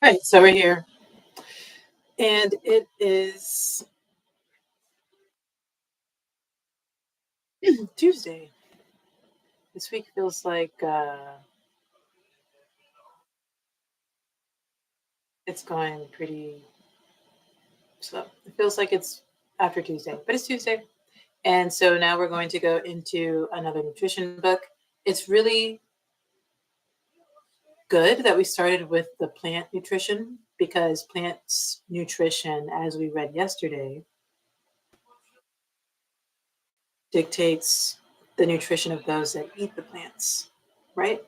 Right, so we're here, and it is Tuesday. This week feels like it's going pretty slow. It feels like it's after Tuesday, but it's Tuesday. And so now we're going to go into another nutrition book. It's really good that we started with the plant nutrition because plants nutrition, as we read yesterday, dictates the nutrition of those that eat the plants, right?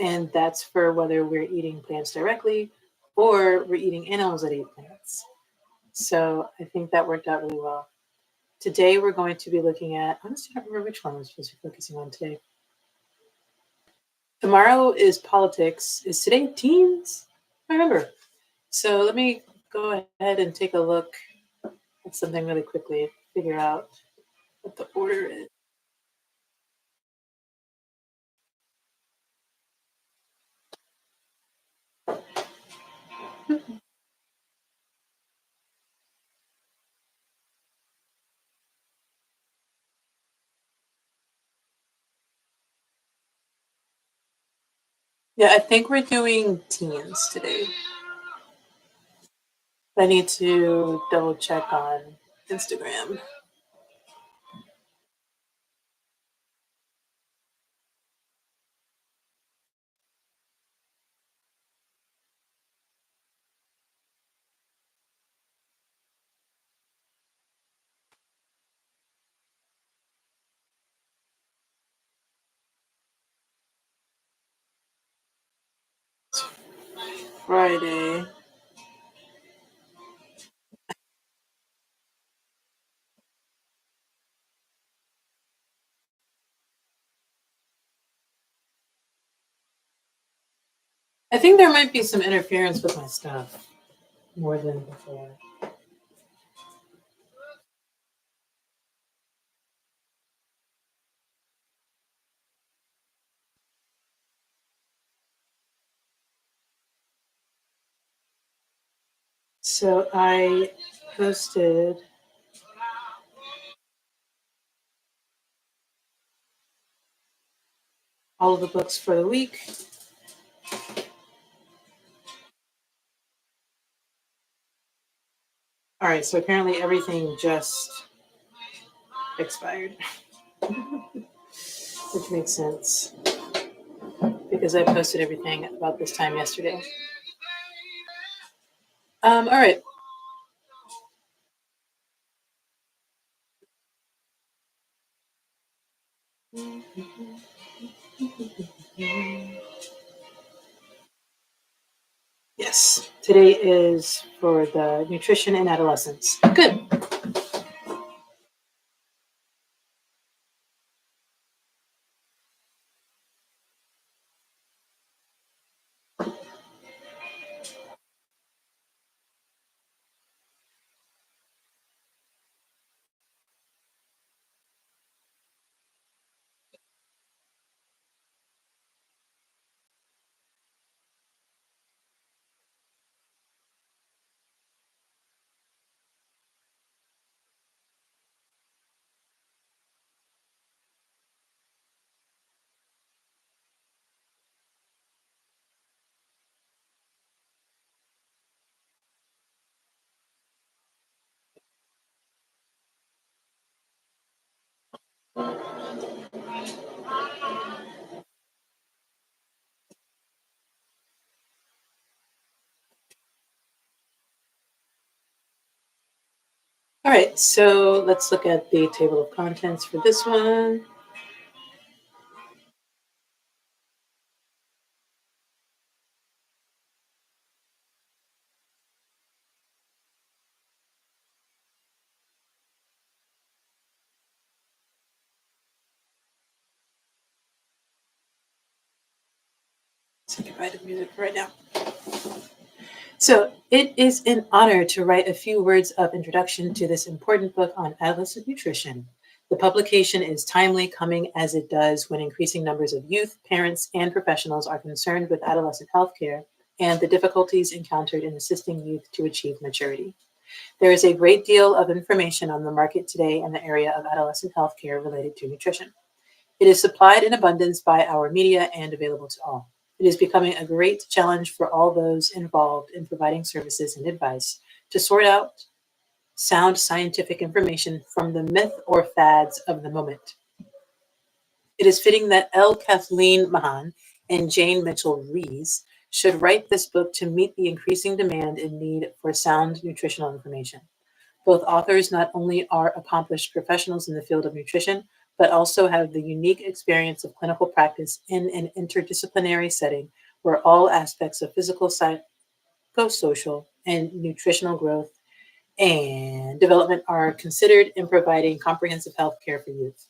And that's for whether we're eating plants directly or we're eating animals that eat plants. So I think that worked out really well. Today we're going to be looking at, honestly, I don't remember which one we're supposed to be focusing on today. Tomorrow is politics. Is today teens? I remember. So let me go ahead and take a look at something really quickly, figure out what the order is. Yeah, I think we're doing teens today. I need to double check on Instagram. Friday. I think there might be some interference with my stuff more than before. So I posted all of the books for the week. All right, so apparently everything just expired, which makes sense because I posted everything about this time yesterday. All right. Yes, today is for the nutrition in adolescence. Good. All right, so let's look at the table of contents for this one. Say goodbye to music for right now. So it is an honor to write a few words of introduction to this important book on adolescent nutrition. The publication is timely, coming as it does when increasing numbers of youth, parents, and professionals are concerned with adolescent health care and the difficulties encountered in assisting youth to achieve maturity. There is a great deal of information on the market today in the area of adolescent healthcare related to nutrition. It is supplied in abundance by our media and available to all. It is becoming a great challenge for all those involved in providing services and advice to sort out sound scientific information from the myth or fads of the moment. It is fitting that L. Kathleen Mahan and Jane Mitchell Rees should write this book to meet the increasing demand and need for sound nutritional information. Both authors not only are accomplished professionals in the field of nutrition, but also have the unique experience of clinical practice in an interdisciplinary setting where all aspects of physical, psychosocial, and nutritional growth and development are considered in providing comprehensive health care for youth.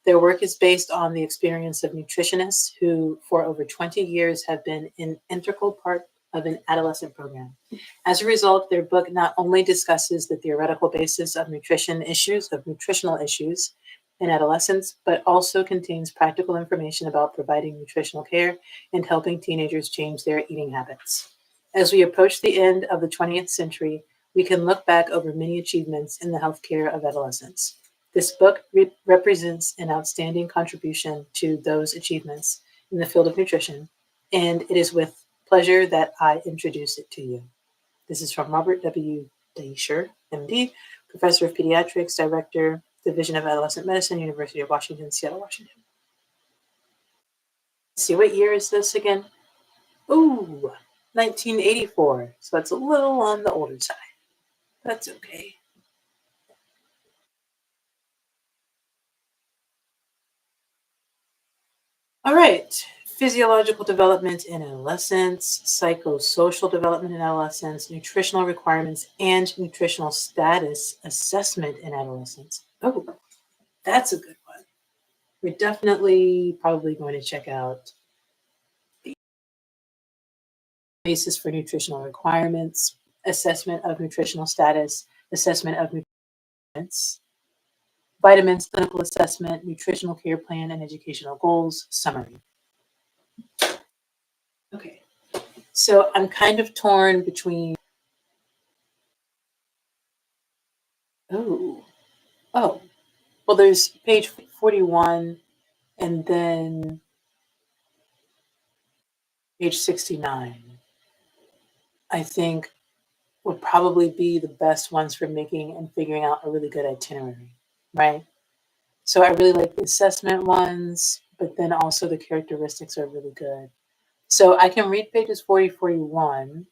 Their work is based on the experience of nutritionists who, for over 20 years, have been an integral part of an adolescent program. As a result, their book not only discusses the theoretical basis of nutritional issues in adolescence, but also contains practical information about providing nutritional care and helping teenagers change their eating habits. As we approach the end of the 20th century, we can look back over many achievements in the healthcare of adolescents. This book represents an outstanding contribution to those achievements in the field of nutrition, and it is with pleasure that I introduce it to you. This is from Robert W. Daisher, MD, Professor of Pediatrics, Director, Division of Adolescent Medicine, University of Washington, Seattle, Washington. Let's see, what year is this again? Ooh, 1984. So it's a little on the older side. That's okay. All right. Physiological development in adolescence, psychosocial development in adolescence, nutritional requirements, and nutritional status assessment in adolescence. Oh, that's a good one. We're definitely probably going to check out the basis for nutritional requirements, assessment of nutritional status, assessment of nutrients, vitamins, clinical assessment, nutritional care plan, and educational goals, summary. Okay, so I'm kind of torn between, oh, oh, well, there's page 41 and then page 69, I think would probably be the best ones for making and figuring out a really good itinerary, right? So I really like the assessment ones, but then also the characteristics are really good. So I can read pages 40, 41.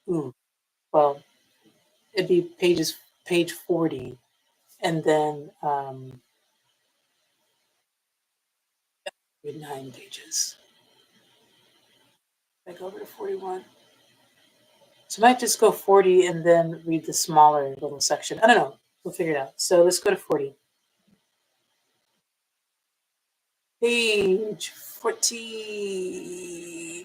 Ooh, well, it'd be page 40, and then read 9 pages. I go over to 41. So I might just go 40 and then read the smaller little section. I don't know. We'll figure it out. So let's go to 40. Page 40.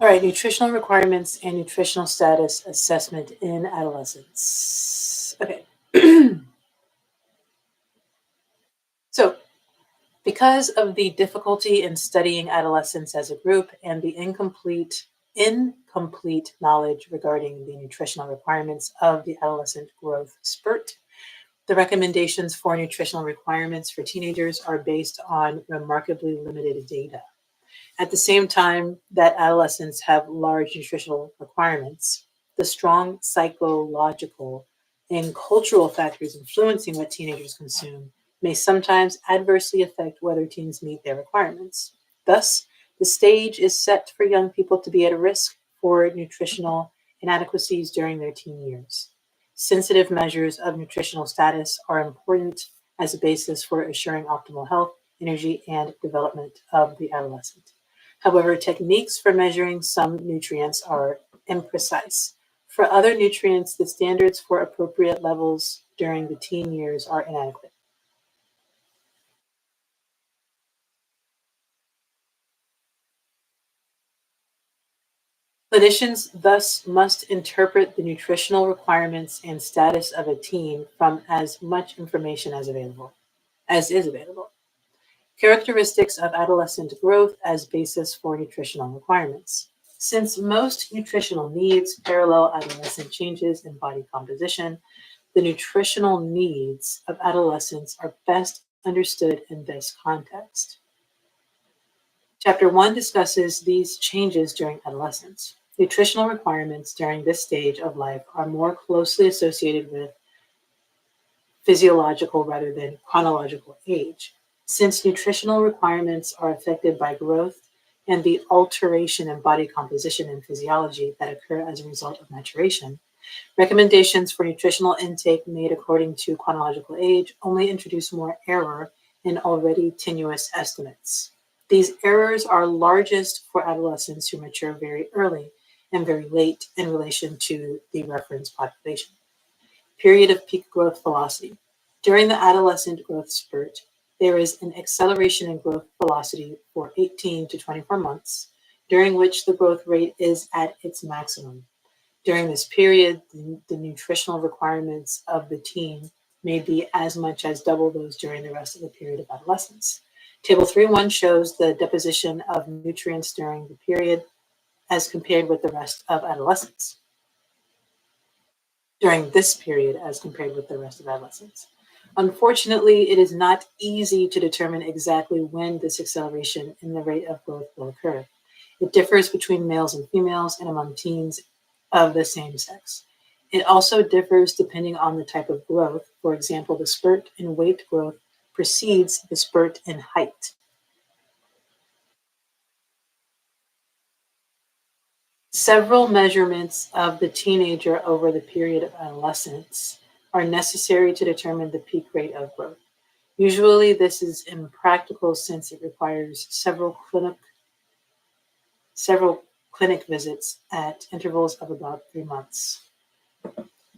All right, nutritional requirements and nutritional status assessment in adolescence. Okay. So, because of the difficulty in studying adolescents as a group and the incomplete knowledge regarding the nutritional requirements of the adolescent growth spurt, the recommendations for nutritional requirements for teenagers are based on remarkably limited data. At the same time that adolescents have large nutritional requirements, the strong psychological and cultural factors influencing what teenagers consume may sometimes adversely affect whether teens meet their requirements. Thus, the stage is set for young people to be at risk for nutritional inadequacies during their teen years. Sensitive measures of nutritional status are important as a basis for assuring optimal health, energy, and development of the adolescent. However, techniques for measuring some nutrients are imprecise. For other nutrients, the standards for appropriate levels during the teen years are inadequate. Clinicians thus must interpret the nutritional requirements and status of a teen from as much information as is available. Characteristics of adolescent growth as basis for nutritional requirements. Since most nutritional needs parallel adolescent changes in body composition, the nutritional needs of adolescents are best understood in this context. Chapter 1 discusses these changes during adolescence. Nutritional requirements during this stage of life are more closely associated with physiological rather than chronological age. Since nutritional requirements are affected by growth and the alteration in body composition and physiology that occur as a result of maturation, recommendations for nutritional intake made according to chronological age only introduce more error in already tenuous estimates. These errors are largest for adolescents who mature very early and very late in relation to the reference population. Period of peak growth velocity. During the adolescent growth spurt, there is an acceleration in growth velocity for 18 to 24 months, during which the growth rate is at its maximum. During this period, the nutritional requirements of the teen may be as much as double those during the rest of the period of adolescence. Table 3.1 shows the deposition of nutrients during the period as compared with the rest of adolescence. During this period as compared with the rest of adolescence. Unfortunately, it is not easy to determine exactly when this acceleration in the rate of growth will occur. It differs between males and females and among teens of the same sex. It also differs depending on the type of growth. For example, the spurt in weight growth precedes the spurt in height. Several measurements of the teenager over the period of adolescence are necessary to determine the peak rate of growth. Usually, this is impractical since it requires several clinic visits at intervals of about 3 months.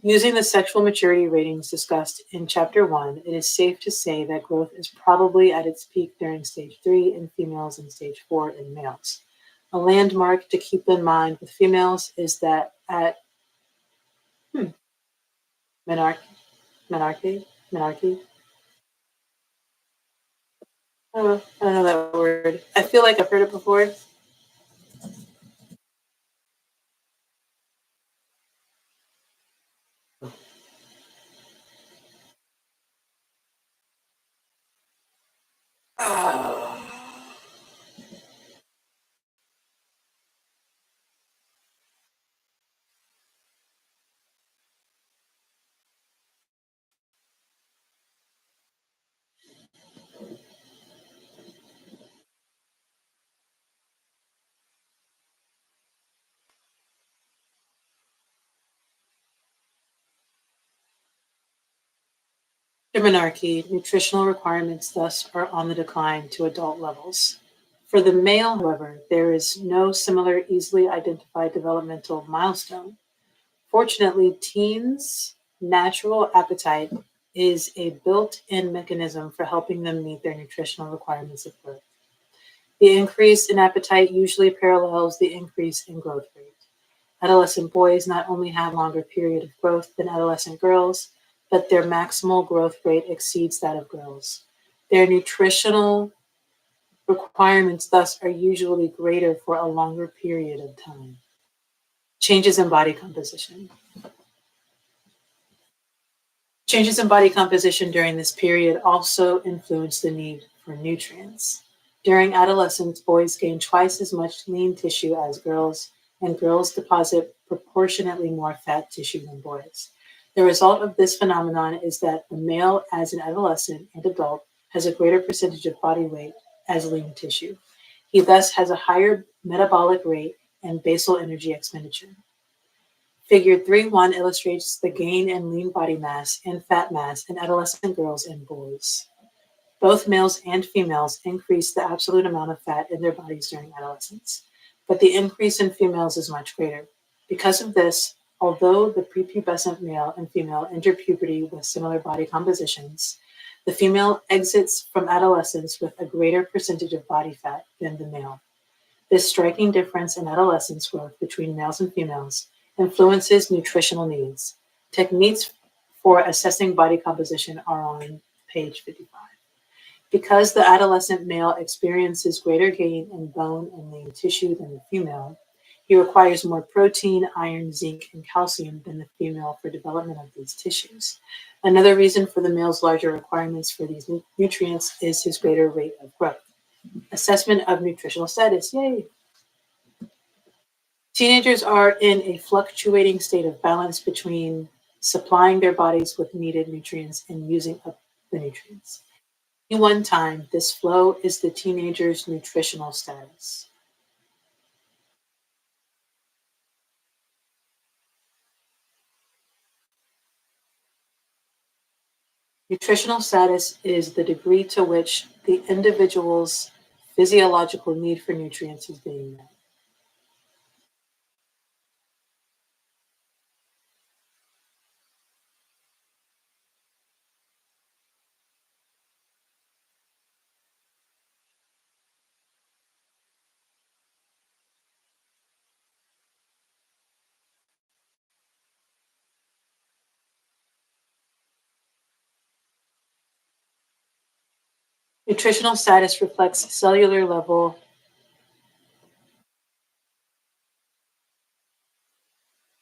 Using the sexual maturity ratings discussed in Chapter 1, it is safe to say that growth is probably at its peak during Stage 3 in females and Stage 4 in males. A landmark to keep in mind with females is that at menarche. I don't know that word. I feel like I've heard it before. Oh. In menarche, nutritional requirements thus are on the decline to adult levels. For the male, however, there is no similar easily identified developmental milestone. Fortunately, teens' natural appetite is a built-in mechanism for helping them meet their nutritional requirements of growth. The increase in appetite usually parallels the increase in growth rate. Adolescent boys not only have a longer period of growth than adolescent girls, but their maximal growth rate exceeds that of girls. Their nutritional requirements thus are usually greater for a longer period of time. Changes in body composition. Changes in body composition during this period also influence the need for nutrients. During adolescence, boys gain twice as much lean tissue as girls, and girls deposit proportionately more fat tissue than boys. The result of this phenomenon is that the male, as an adolescent and adult, has a greater percentage of body weight as lean tissue. He thus has a higher metabolic rate and basal energy expenditure. Figure 3.1 illustrates the gain in lean body mass and fat mass in adolescent girls and boys. Both males and females increase the absolute amount of fat in their bodies during adolescence, but the increase in females is much greater. Because of this, although the prepubescent male and female enter puberty with similar body compositions, the female exits from adolescence with a greater percentage of body fat than the male. This striking difference in adolescence growth between males and females influences nutritional needs. Techniques for assessing body composition are on page 55. Because the adolescent male experiences greater gain in bone and lean tissue than the female, he requires more protein, iron, zinc, and calcium than the female for development of these tissues. Another reason for the male's larger requirements for these nutrients is his greater rate of growth. Assessment of nutritional status. Yay! Teenagers are in a fluctuating state of balance between supplying their bodies with needed nutrients and using up the nutrients. At one time, this flow is the teenager's nutritional status. Nutritional status is the degree to which the individual's physiological need for nutrients is being met. Nutritional status reflects cellular level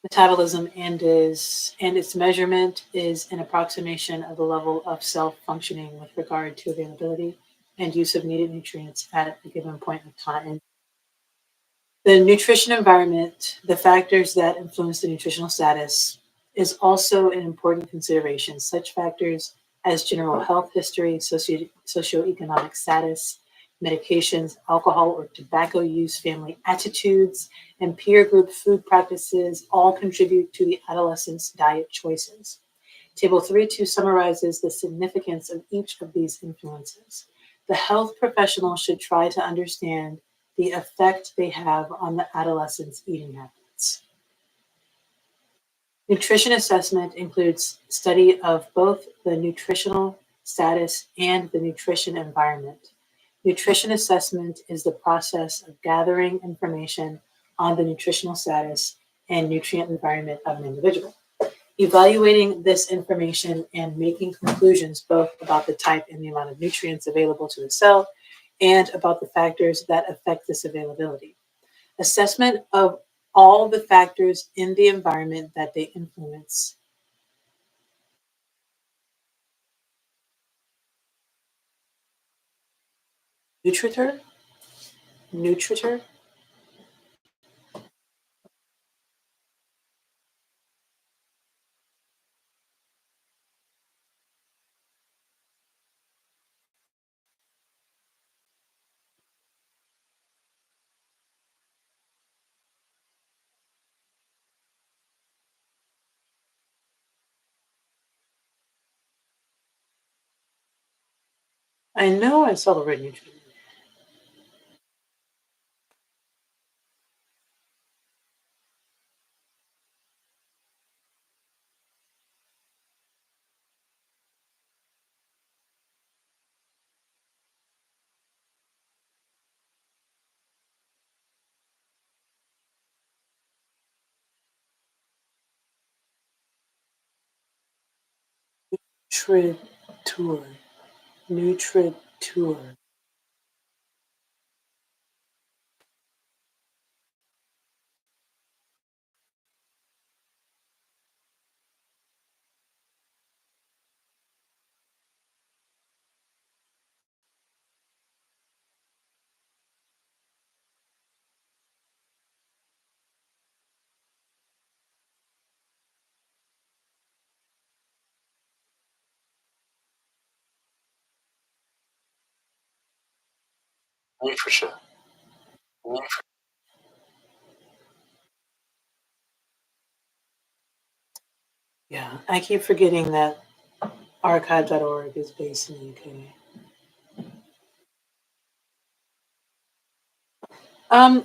metabolism and its measurement is an approximation of the level of self functioning with regard to availability and use of needed nutrients at a given point of time. The nutrition environment, the factors that influence the nutritional status, is also an important consideration. Such factors as general health history, socioeconomic status, medications, alcohol or tobacco use, family attitudes, and peer group food practices all contribute to the adolescent's diet choices. Table 3.2 summarizes the significance of each of these influences. The health professional should try to understand the effect they have on the adolescent's eating habits. Nutrition assessment includes study of both the nutritional status and the nutrition environment. Nutrition assessment is the process of gathering information on the nutritional status and nutrient environment of an individual. Evaluating this information and making conclusions both about the type and the amount of nutrients available to the cell and about the factors that affect this availability. Assessment of all the factors in the environment that they influence. Nutritor? Nutritor? I know I saw the word nutritor. Nutritor. Nutritor. Nutrition. Yeah, I keep forgetting that archive.org is based in the UK.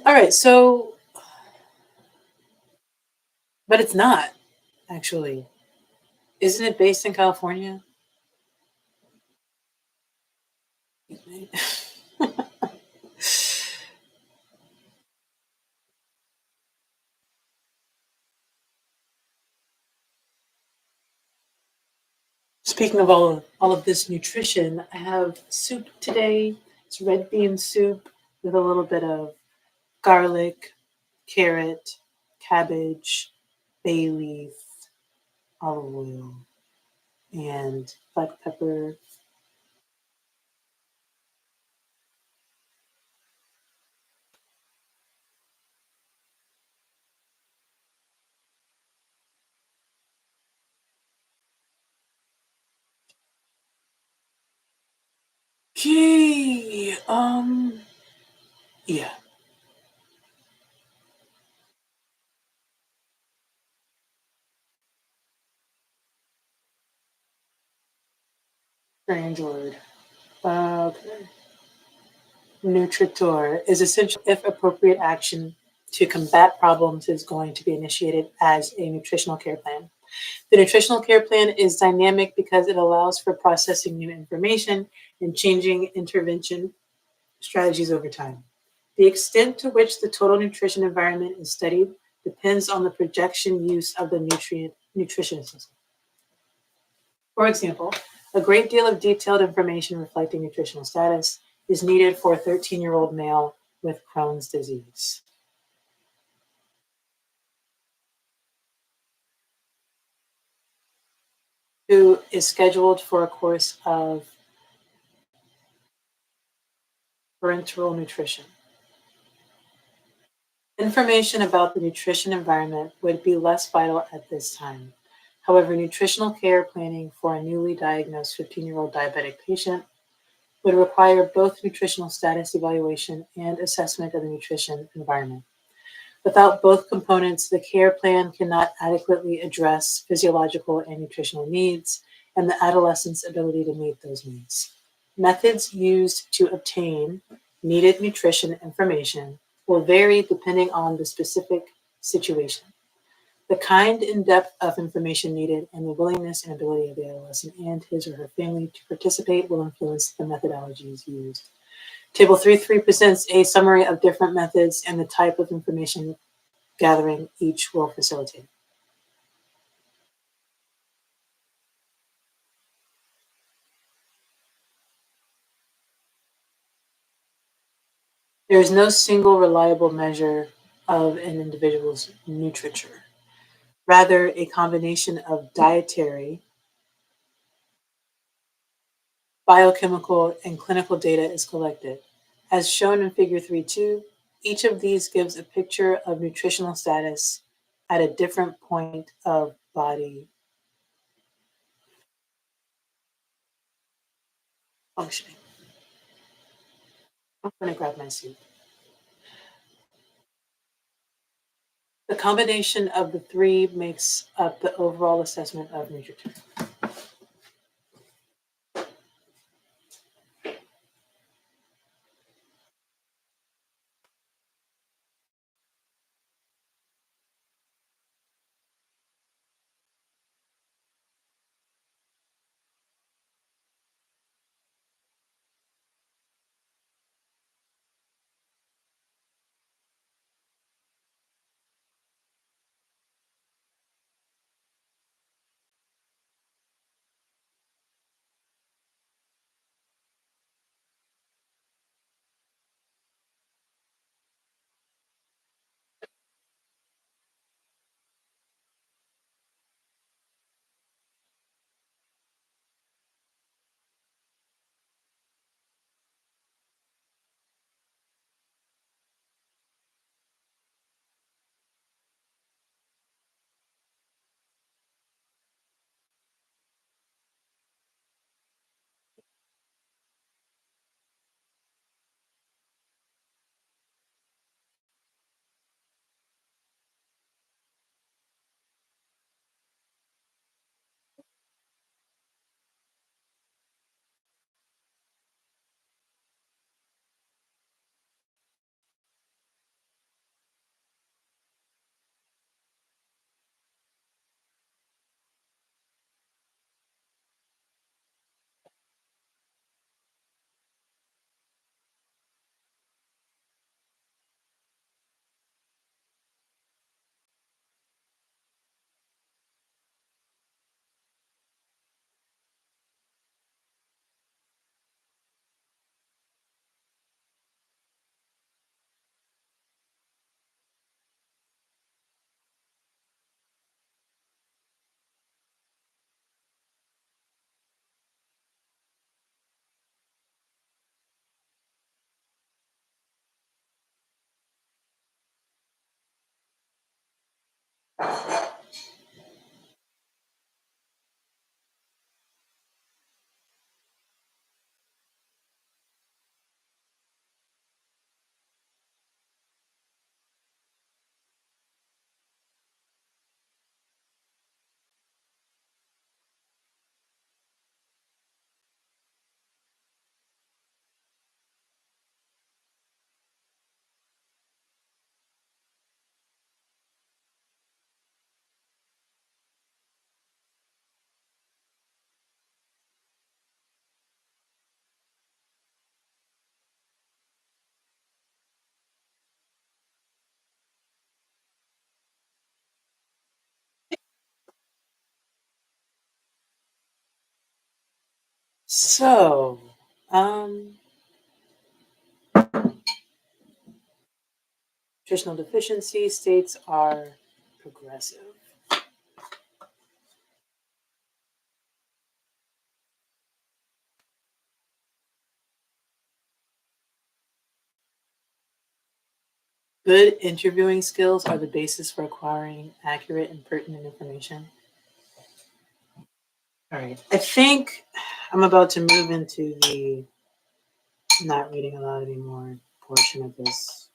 All right, so But it's not, actually. Isn't it based in California? Speaking of all of this nutrition, I have soup today. It's red bean soup with a little bit of garlic, carrot, cabbage, bay leaf, olive oil, and black pepper. Gee, yeah, very enjoyed. Okay. Nutritor is essential if appropriate action to combat problems is going to be initiated as a nutritional care plan. The nutritional care plan is dynamic because it allows for processing new information and changing intervention strategies over time. The extent to which the total nutrition environment is studied depends on the projection use of the nutrition system. For example, a great deal of detailed information reflecting nutritional status is needed for a 13-year-old male with Crohn's disease who is scheduled for a course of parenteral nutrition. Information about the nutrition environment would be less vital at this time. However, nutritional care planning for a newly diagnosed 15-year-old diabetic patient would require both nutritional status evaluation and assessment of the nutrition environment. Without both components, the care plan cannot adequately address physiological and nutritional needs and the adolescent's ability to meet those needs. Methods used to obtain needed nutrition information will vary depending on the specific situation. The kind and depth of information needed and the willingness and ability of the adolescent and his or her family to participate will influence the methodologies used. Table 3.3 presents a summary of different methods and the type of information gathering each will facilitate. There is no single reliable measure of an individual's nutriture. Rather, a combination of dietary, biochemical, and clinical data is collected. As shown in Figure 3.2, each of these gives a picture of nutritional status at a different point of body functioning. I'm going to grab my soup. The combination of the three makes up the overall assessment of nutrition. So, um, nutritional deficiency states are progressive. Good interviewing skills are the basis for acquiring accurate and pertinent information. All right. I think I'm about to move into the not reading aloud anymore portion of this.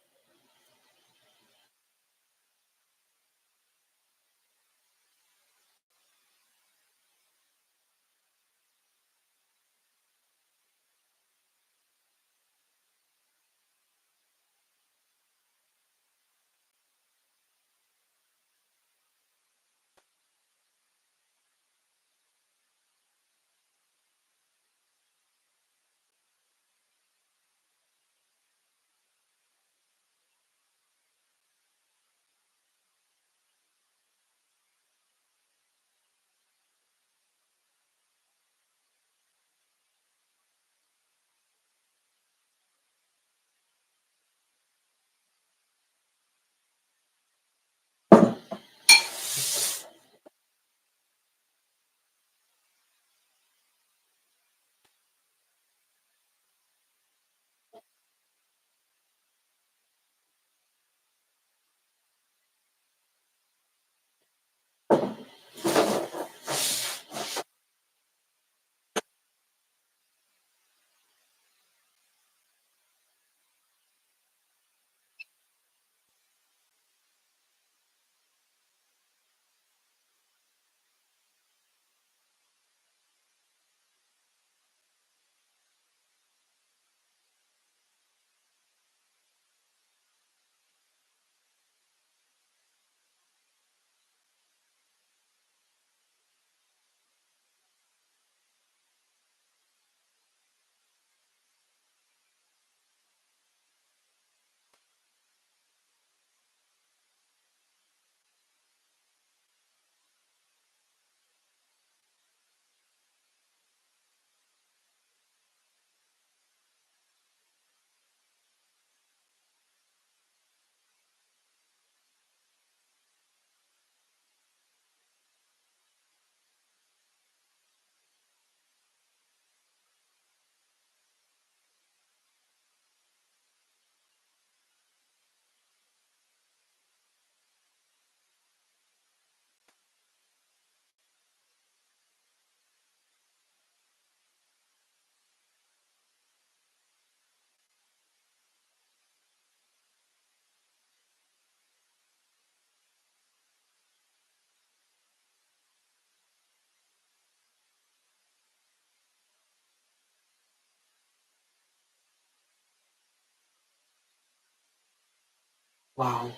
Wow.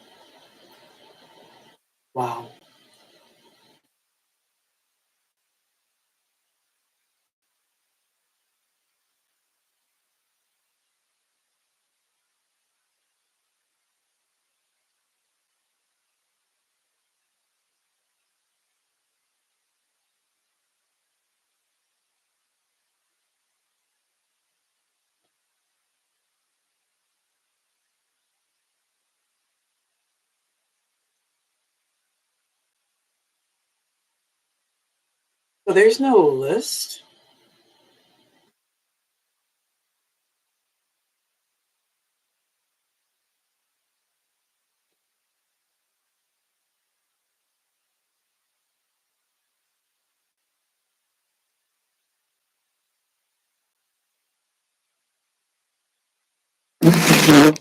Wow. So there's no list. Pretty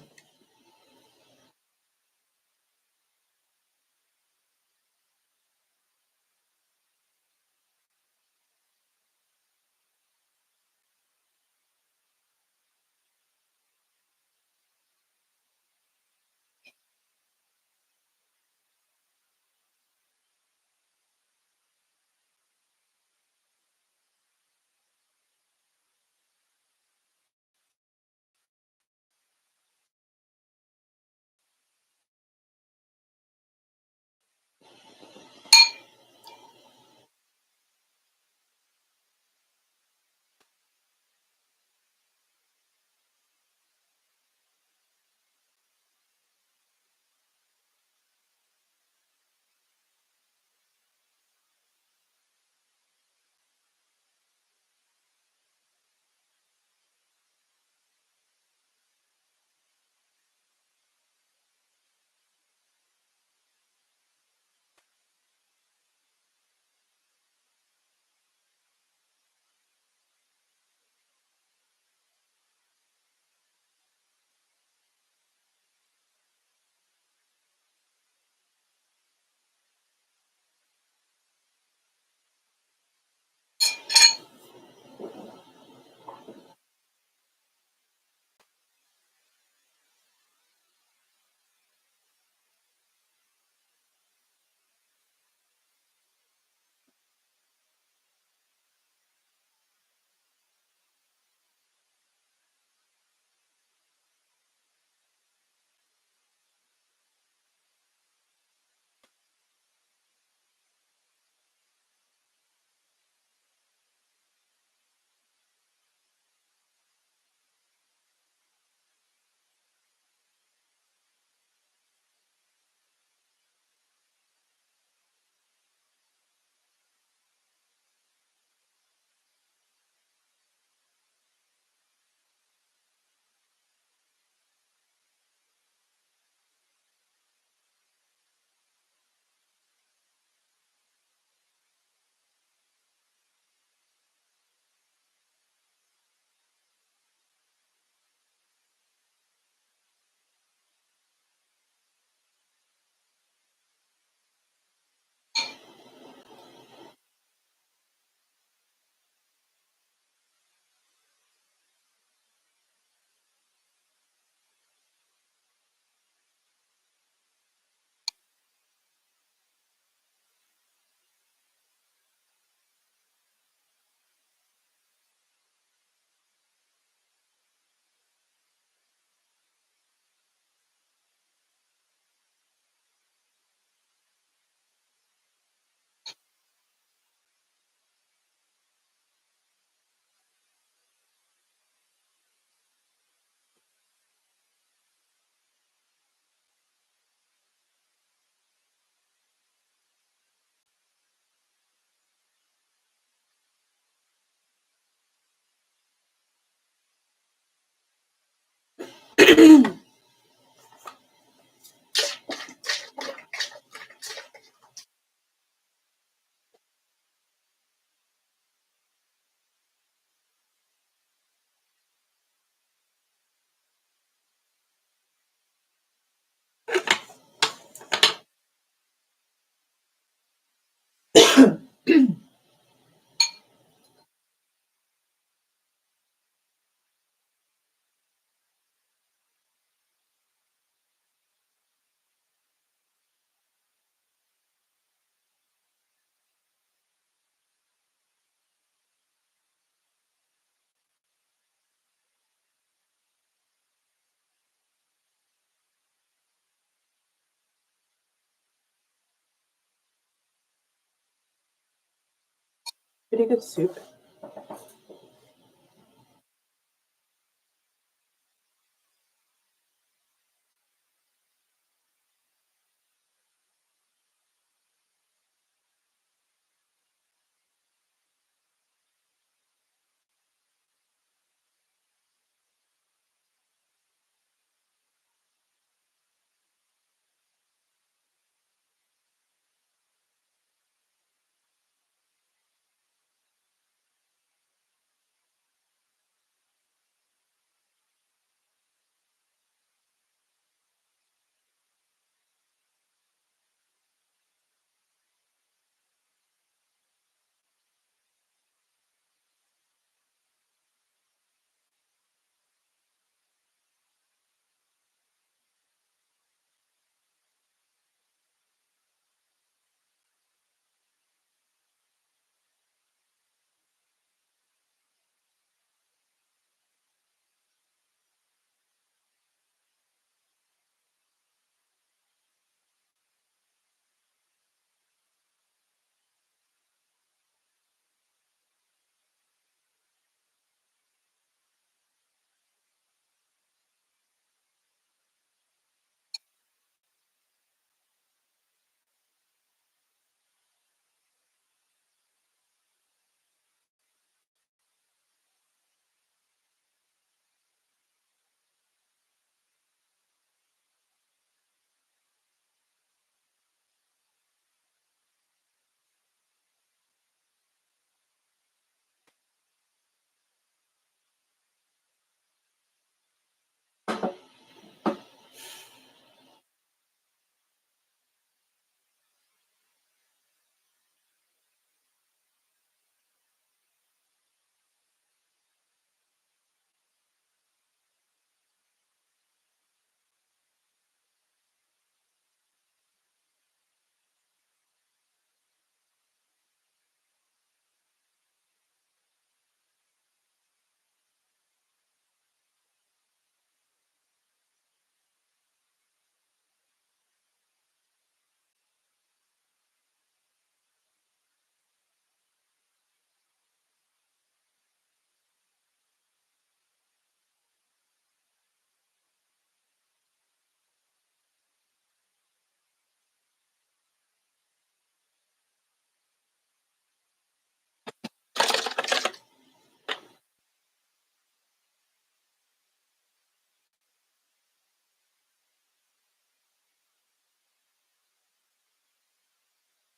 good soup.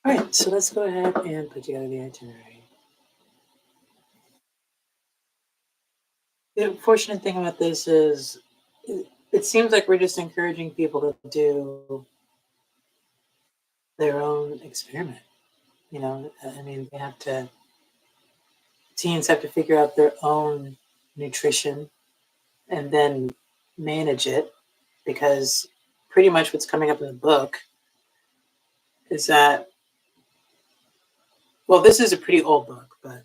All right, so let's go ahead and put together the itinerary. The unfortunate thing about this is it seems like we're just encouraging people to do their own experiment. I mean, teens have to figure out their own nutrition and then manage it because pretty much what's coming up in the book is that, well, this is a pretty old book, but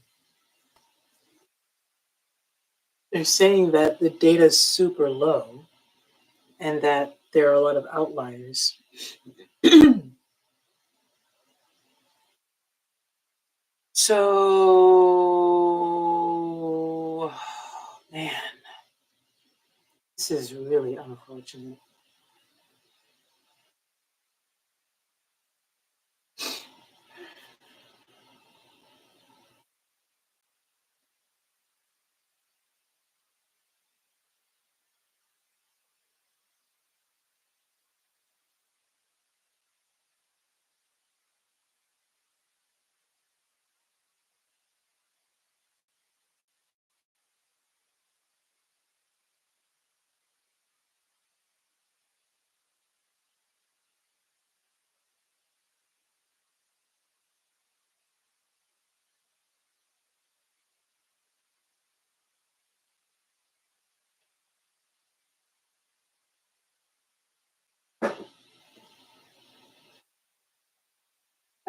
they're saying that the data is super low and that there are a lot of outliers. So, man, this is really unfortunate.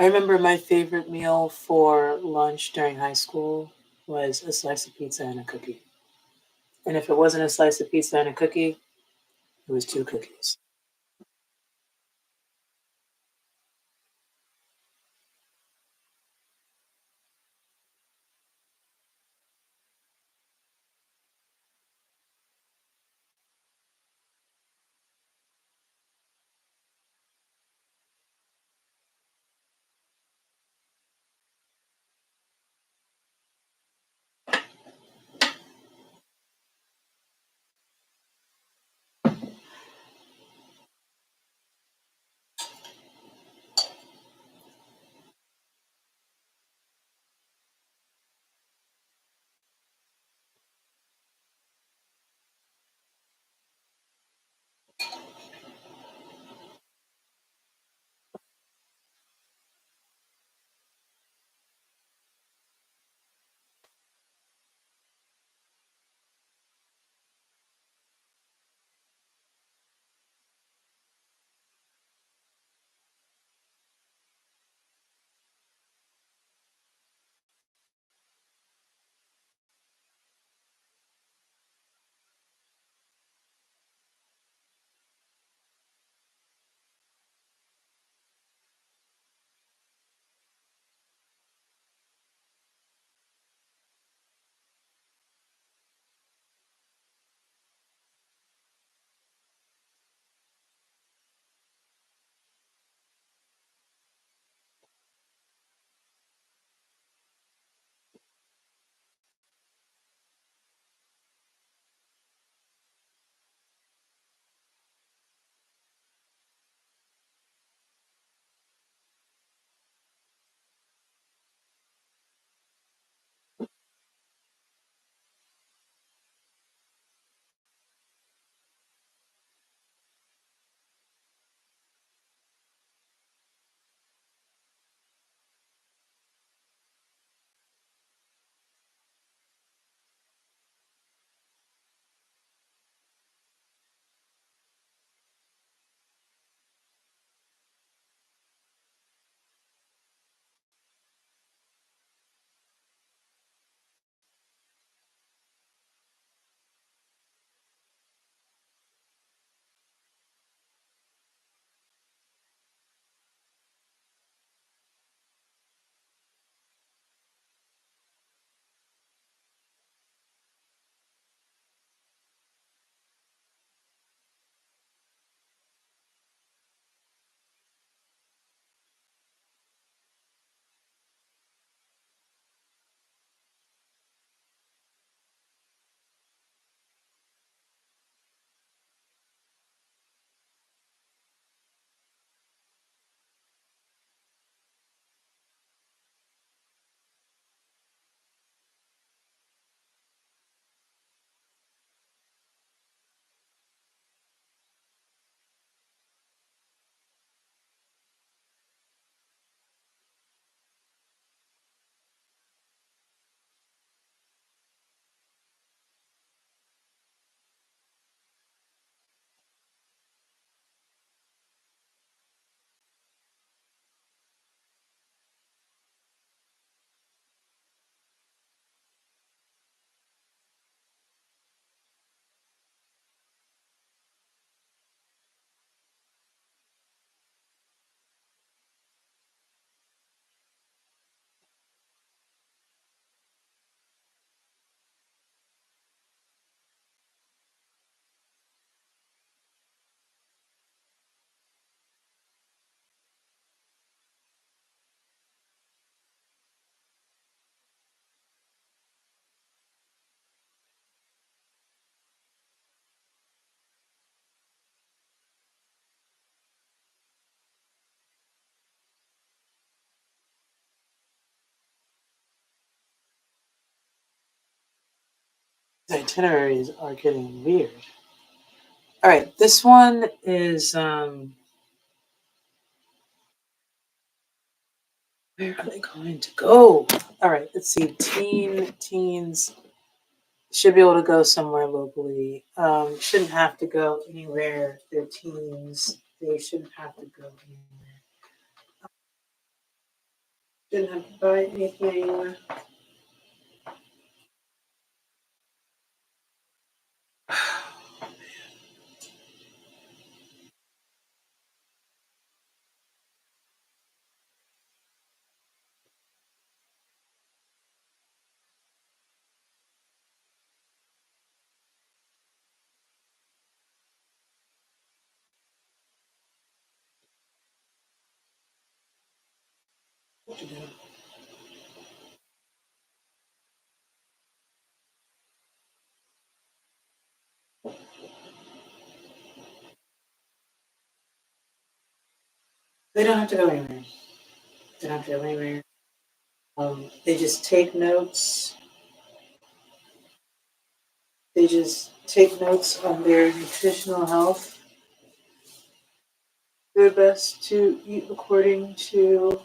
I remember my favorite meal for lunch during high school was a slice of pizza and a cookie. And if it wasn't a slice of pizza and a cookie, it was two cookies. The itineraries are getting weird. All right, this one is where are they going to go? All right, let's see. Teens should be able to go somewhere locally. Shouldn't have to go anywhere. They're teens. They shouldn't have to go anywhere. Shouldn't have to buy anything. What to do? They don't have to go anywhere. They don't have to go anywhere. They just take notes. They just take notes on their nutritional health. Do their best to eat according to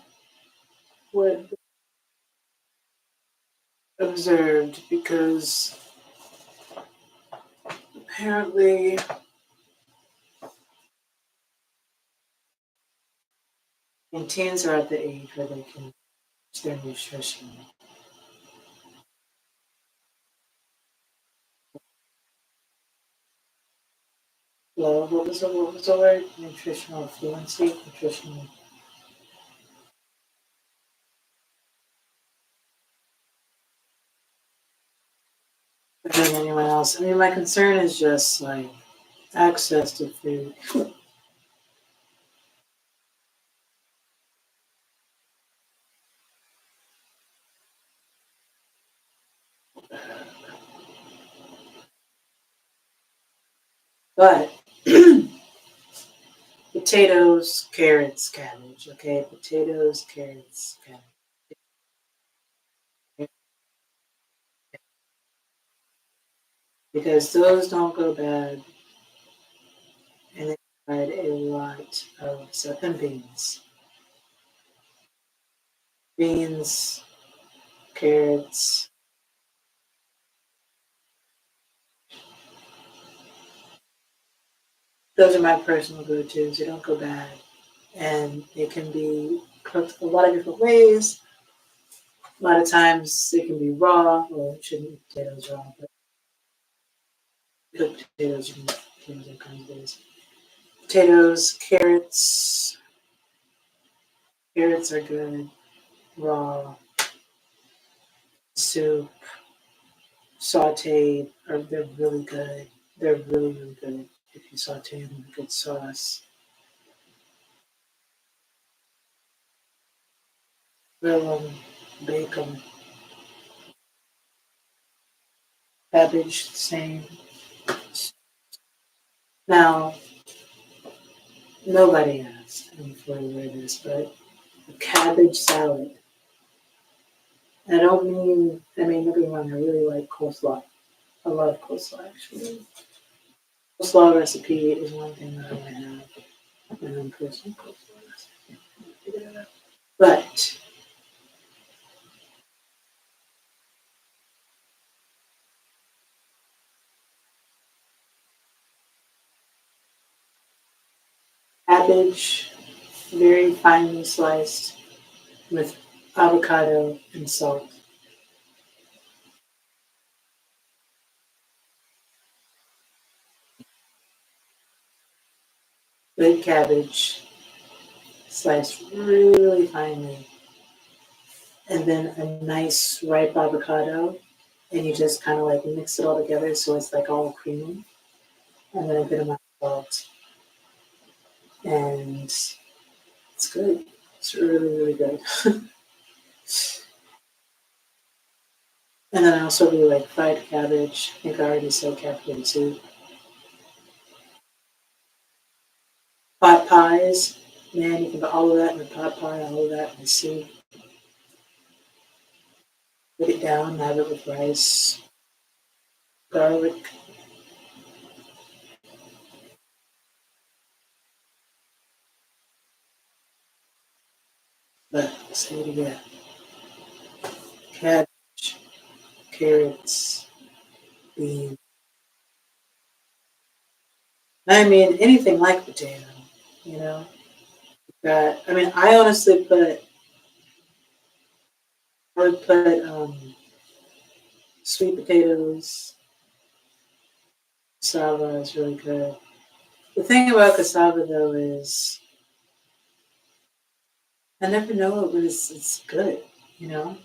what observed, because apparently and teens are at the age where they can manage their nutrition. Well, what was the word? Nutritional fluency, nutritional. Better than anyone else. I mean, my concern is just like access to food. But potatoes, carrots, cabbage. Okay, potatoes, carrots, cabbage. Because those don't go bad, and they provide a lot of stuff. And beans, carrots. Those are my personal go-tos. They don't go bad, and they can be cooked a lot of different ways. A lot of times they can be raw. Well, you shouldn't eat potatoes raw, but cooked potatoes, you can eat potatoes all kinds of ways. Potatoes, carrots. Carrots are good. Raw, soup, sauteed, they're really good. They're really, really good if you saute them in a good sauce. Grill them, bake them. Cabbage, same. Now, nobody asked, I'm fully aware of this, but a cabbage salad. I don't mean, don't get me wrong, I really like coleslaw. I love coleslaw, actually. Coleslaw recipe is one thing that I want to have. My own personal coleslaw recipe. But cabbage, very finely sliced with avocado and salt. Good cabbage, sliced really finely, and then a nice ripe avocado, and you just kind of like mix it all together so it's like all creamy, and then a bit of my salt, and it's good. It's really, really good. And then I also do like fried cabbage. I think I already said cabbage too. Pot pies, man, you can put all of that in a pot pie, all of that in a soup. Put it down, have it with rice. garlic, but say it again. Cabbage, carrots, beans. I mean, anything like potato, you know? That I mean, I honestly I would put sweet potatoes, cassava is really good. The thing about cassava though is I never know it was it's good, you know?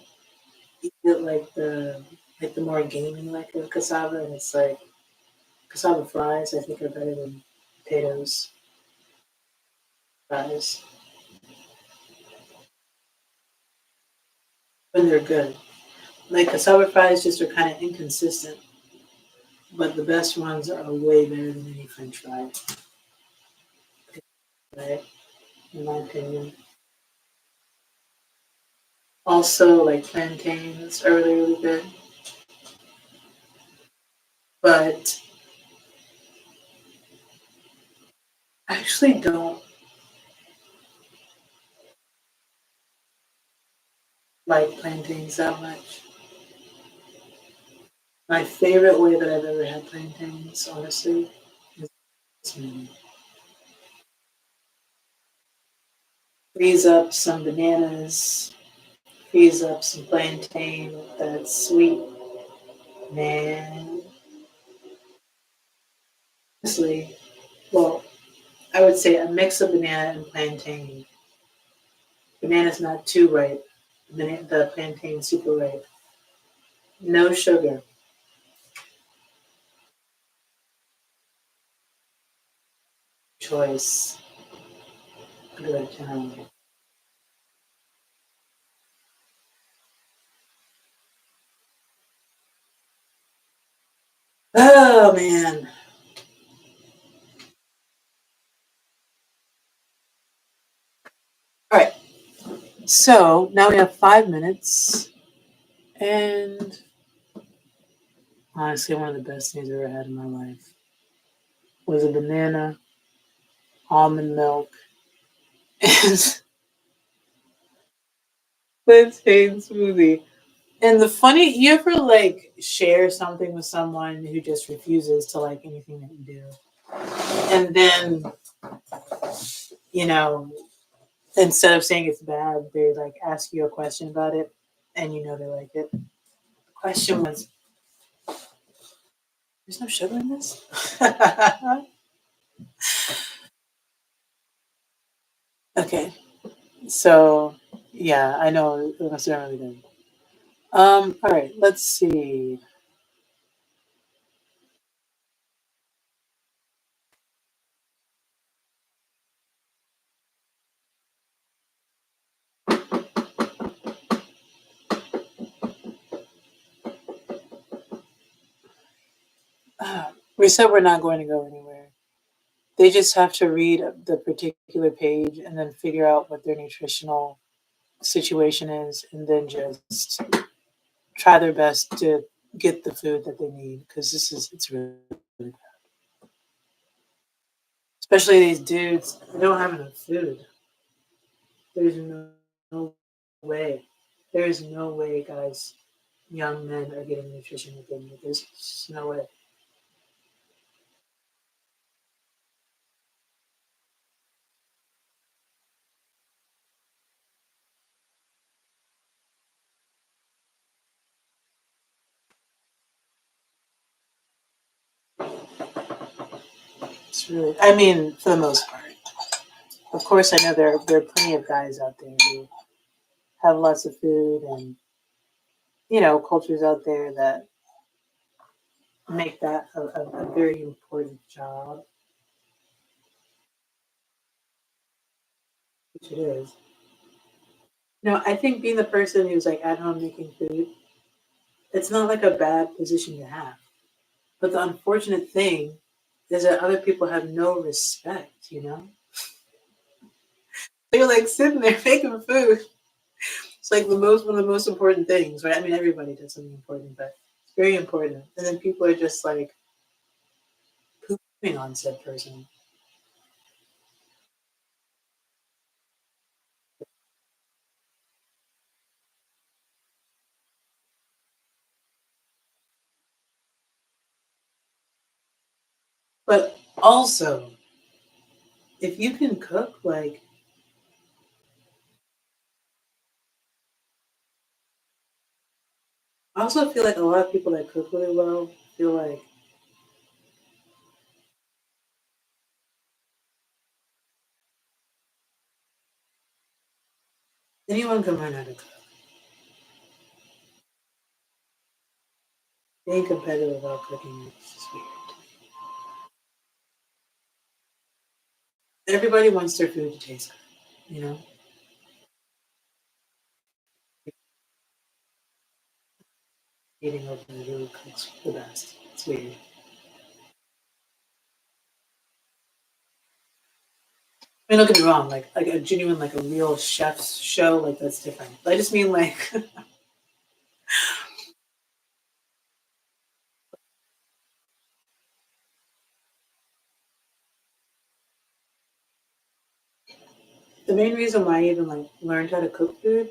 You get like the more gamey like of cassava and it's like cassava fries I think are better than potatoes fries when they're good. Like cassava fries just are kind of inconsistent, but the best ones are way better than any French fry, right? In my opinion. Also, like plantains are really, really good, but I actually don't like plantains that much. My favorite way that I've ever had plantains, honestly, is to freeze up some bananas, freeze up some plantain with that sweet man. Honestly, well, I would say a mix of banana and plantain. Banana's not too ripe. The plantain super ripe. No sugar. Choice. Good time. Oh man. All right. So now we have 5 minutes, and honestly, one of the best things I've ever had in my life was a banana, almond milk, and plantain smoothie. And the funny, you ever like share something with someone who just refuses to like anything that you do, and then you know instead of saying it's bad, they like ask you a question about it, and you know they like it. The question was, "There's no sugar in this." Okay, so yeah, I know it must have been really good. All right, let's see. We said we're not going to go anywhere. They just have to read the particular page and then figure out what their nutritional situation is, and then just try their best to get the food that they need because it's really, really bad. Especially these dudes, they don't have enough food. There's no way. There is no way, guys. Young men are getting nutrition that they need. There's just no way. It's really. I mean, for the most part. Of course, I know there are plenty of guys out there who have lots of food, and cultures out there that make that a very important job, which it is. I think being the person who's like at home making food, it's not like a bad position to have. But the unfortunate thing is that other people have no respect. They're like sitting there making food. It's like one of the most important things, right? I mean, everybody does something important, but very important. And then people are just like pooping on said person. But also, if you can cook, like, I also feel like a lot of people that cook really well feel like anyone can learn how to cook. Being competitive about cooking is just weird. Everybody wants their food to taste good, you know? Eating open who cooks the best. It's weird. I mean, don't get me wrong, like a genuine, like a real chef's show, like that's different. But I just mean like the main reason why I even like learned how to cook food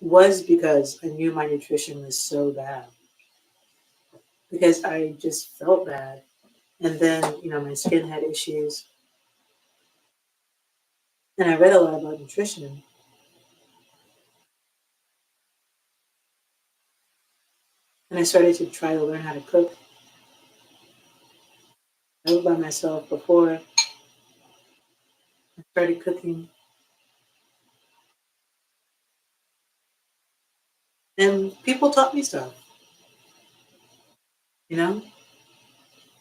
was because I knew my nutrition was so bad. Because I just felt bad. And then, my skin had issues. And I read a lot about nutrition. And I started to try to learn how to cook. I lived by myself before I started cooking. And people taught me stuff, you know?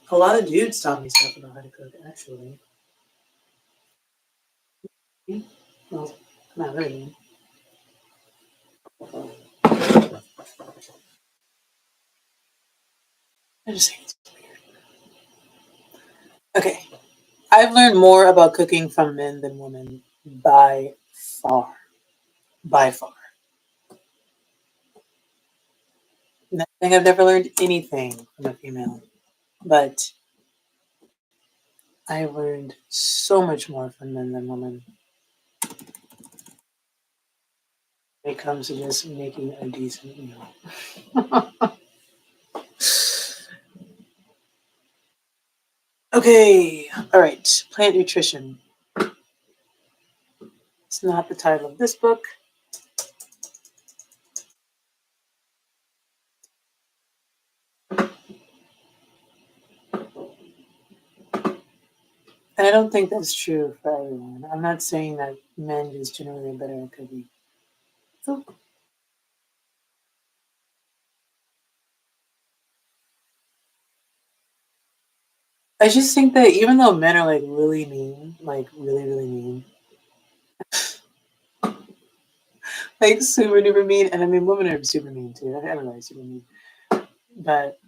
A lot of dudes taught me stuff about how to cook, actually. Well, not really. I just think it's weird. Okay. I've learned more about cooking from men than women by far. By far. I think I've never learned anything from a female, but I learned so much more from men than women when it comes to just making a decent meal. Okay, all right. Plant nutrition. It's not the title of this book. And I don't think that's true for everyone. I'm not saying that men just generally are better at cooking. So I just think that even though men are like really mean, like really, really mean, like super duper mean, and I mean women are super mean too. Everybody's super mean. But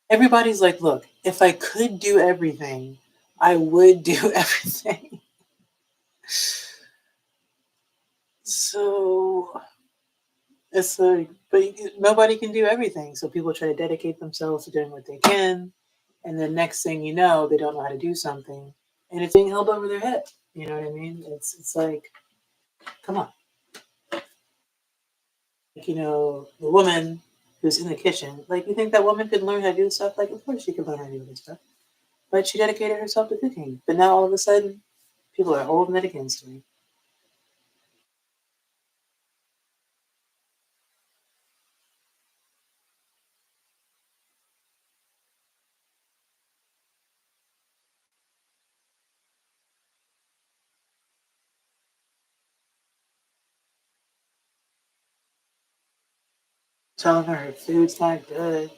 everybody's like, look, if I could do everything, I would do everything. So it's like, but nobody can do everything. So people try to dedicate themselves to doing what they can. And the next thing you know, they don't know how to do something. And it's being held over their head. You know what I mean? It's like, come on. Like, the woman who's in the kitchen, like, you think that woman could learn how to do stuff? Like, of course she could learn how to do this stuff. But she dedicated herself to cooking. But now all of a sudden, people are holding it against her. Telling her food's not good.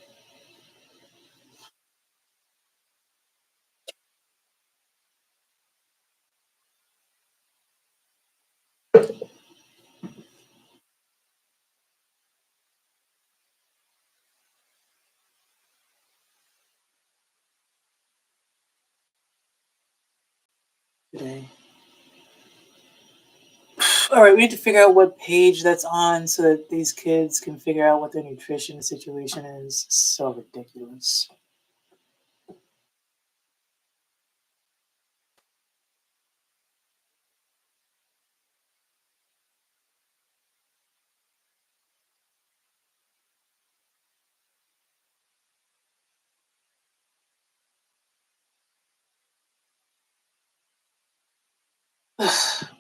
Today. All right, we need to figure out what page that's on so that these kids can figure out what their nutrition situation is. So ridiculous.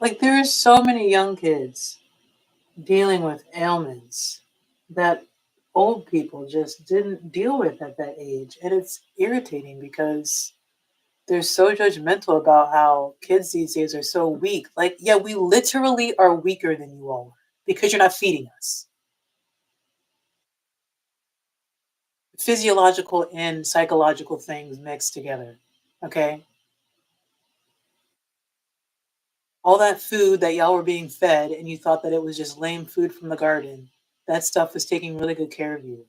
Like, there are so many young kids dealing with ailments that old people just didn't deal with at that age. And it's irritating because they're so judgmental about how kids these days are so weak. Like, yeah, we literally are weaker than you all because you're not feeding us. Physiological and psychological things mixed together. Okay. All that food that y'all were being fed and you thought that it was just lame food from the garden, that stuff was taking really good care of you.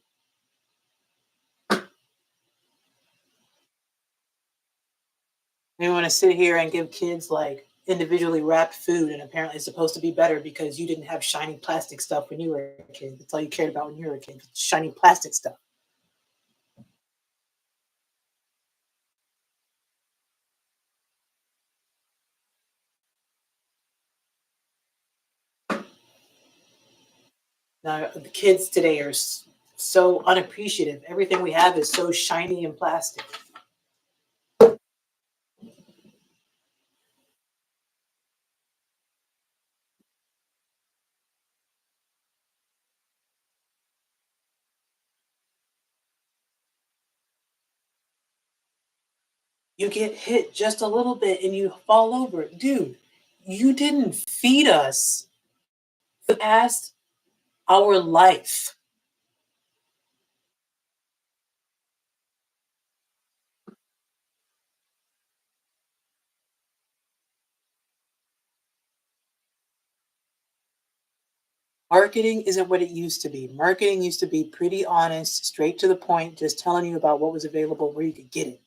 We want to sit here and give kids like individually wrapped food, and apparently it's supposed to be better because you didn't have shiny plastic stuff when you were a kid. That's all you cared about when you were a kid, shiny plastic stuff. Now, the kids today are so unappreciative. Everything we have is so shiny and plastic. You get hit just a little bit and you fall over. Dude, you didn't feed us for the past our life. Marketing isn't what it used to be. Marketing used to be pretty honest, straight to the point, just telling you about what was available, where you could get it.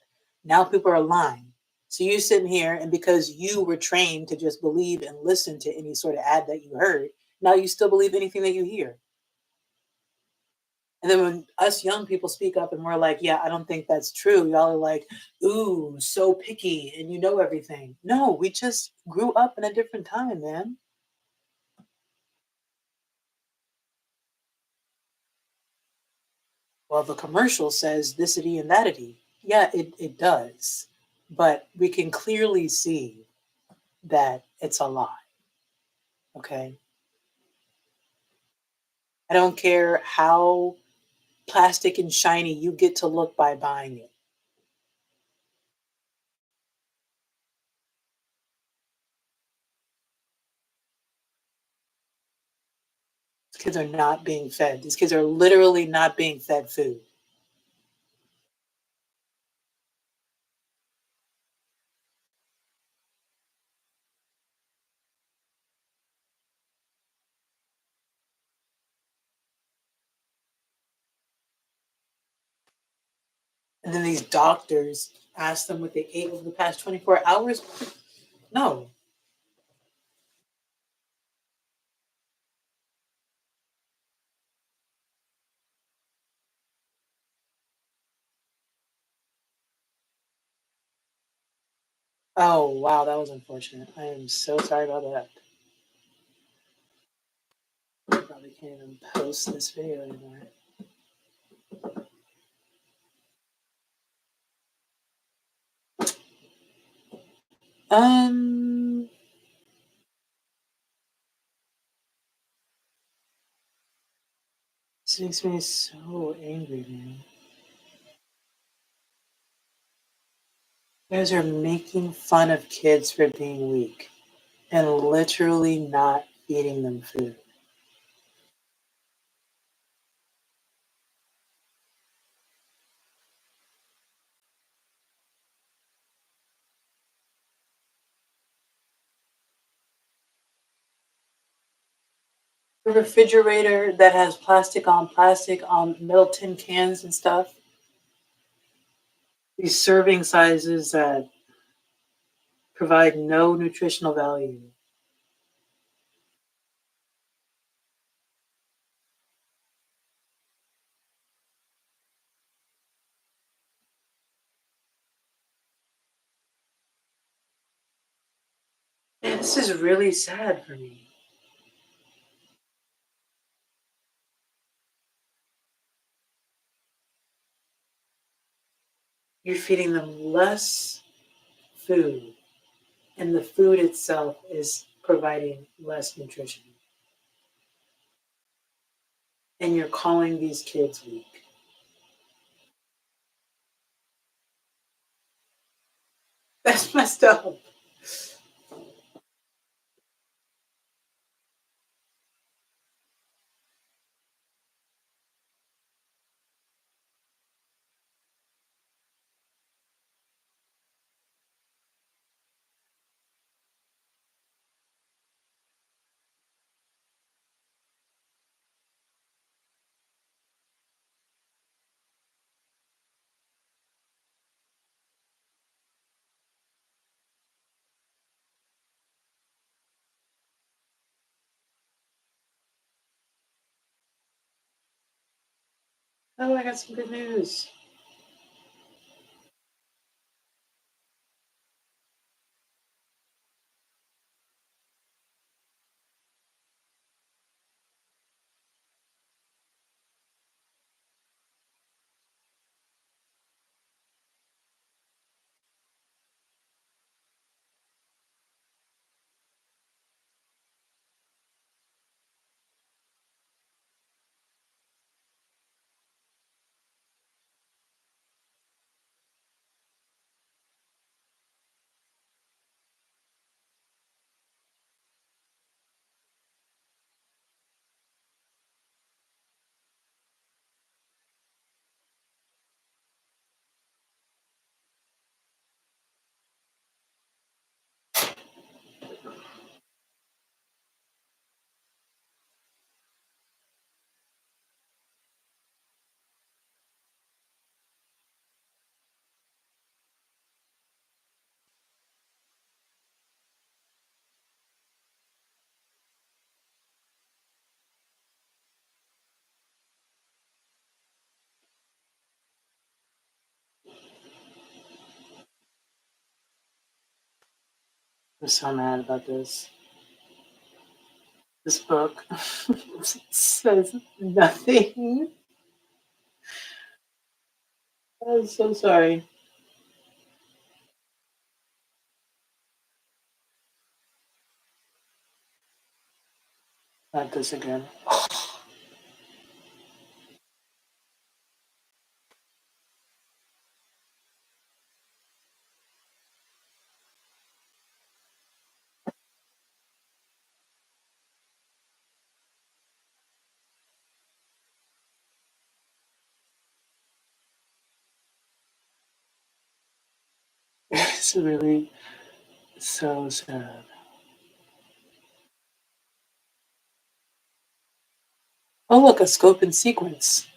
Now people are lying. So you're sitting here, and because you were trained to just believe and listen to any sort of ad that you heard, now you still believe anything that you hear. And then when us young people speak up and we're like, yeah, I don't think that's true, y'all are like, ooh, so picky and you know everything. No, we just grew up in a different time, man. Well, the commercial says thisity and thatity. Yeah, it does. But we can clearly see that it's a lie. Okay. I don't care how plastic and shiny you get to look by buying it. These kids are not being fed. These kids are literally not being fed food. And then these doctors ask them what they ate over the past 24 hours. No. Oh, wow, that was unfortunate. I am so sorry about that. I probably can't even post this video anymore. Um, this makes me so angry, man. You guys are making fun of kids for being weak and literally not feeding them food. The refrigerator that has plastic on metal tin cans and stuff. These serving sizes that provide no nutritional value. This is really sad for me. You're feeding them less food, and the food itself is providing less nutrition. And you're calling these kids weak. That's messed up. Oh, I got some good news. I'm so mad about this. This book says nothing. I'm so sorry. Not this again. It's really so sad. Oh, look, a scope and sequence.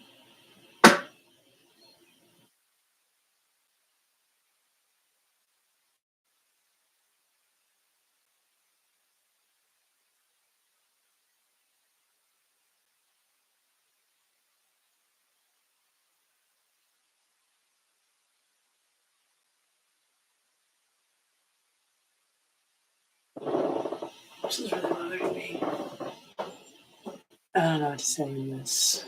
This is really bothering me. I don't know what to say in this.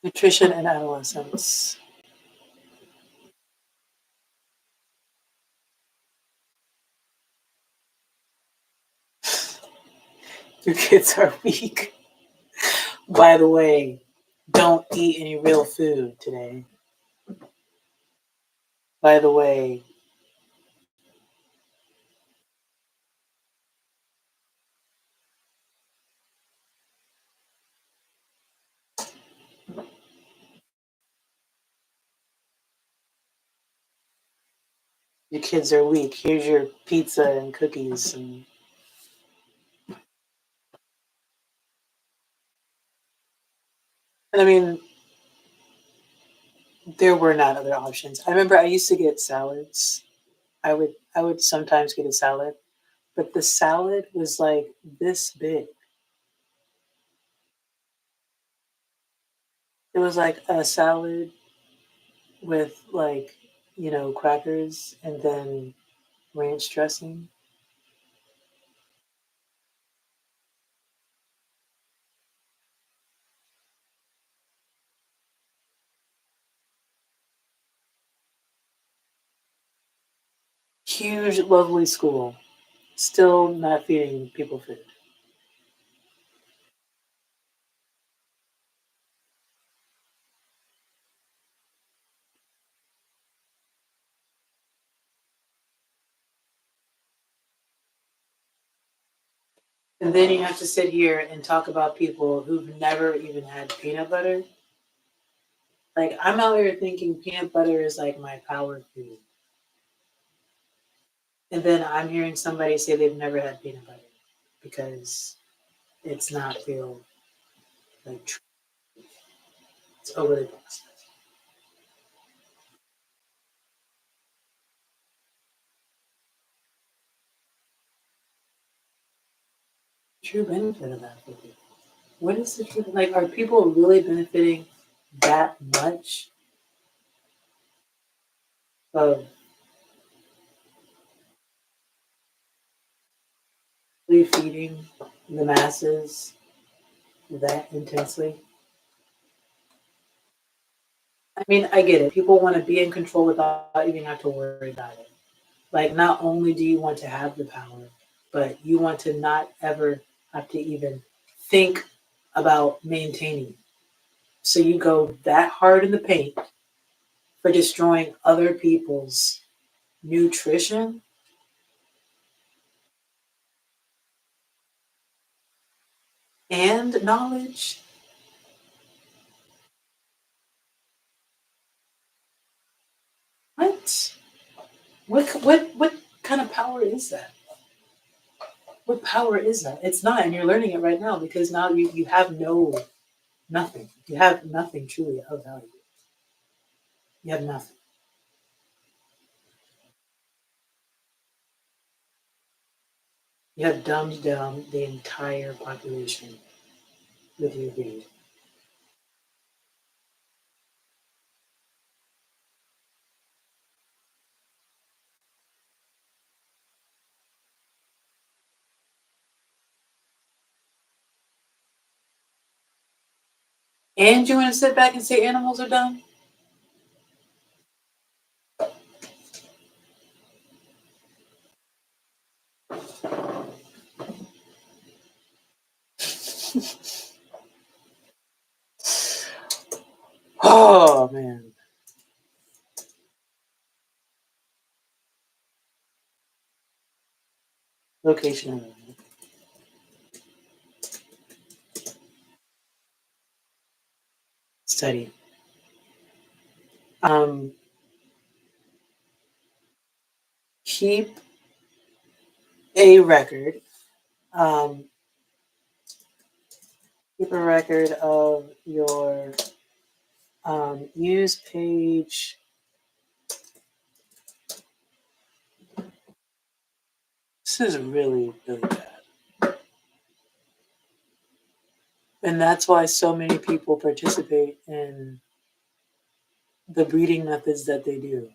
Nutrition and adolescence. Your kids are weak. By the way, don't eat any real food today. By the way, your kids are weak. Here's your pizza and cookies. And I mean, there were not other options. I remember I used to get salads. I would sometimes get a salad, but the salad was like this big. It was like a salad with like crackers and then ranch dressing. Huge, lovely school. Still not feeding people food. And then you have to sit here and talk about people who've never even had peanut butter. Like, I'm out here thinking peanut butter is like my power food. And then I'm hearing somebody say they've never had peanut butter because it's not feel like it's overly processed. True benefit of that for people. What is the true, like, are people really benefiting that much of feeding the masses that intensely? I mean, I get it. People want to be in control without even have to worry about it. Like, not only do you want to have the power, but you want to not ever have to even think about maintaining it. So you go that hard in the paint for destroying other people's nutrition and knowledge. What? What kind of power is that? What power is that? It's not, and you're learning it right now because now you have nothing. You have nothing truly of value. You have nothing. You have dumbed down the entire population with your greed. And you want to sit back and say animals are dumb? Oh man. Location study. Um, keep a record. Um, keep a record of your use page. This is really, really bad. And that's why so many people participate in the breeding methods that they do.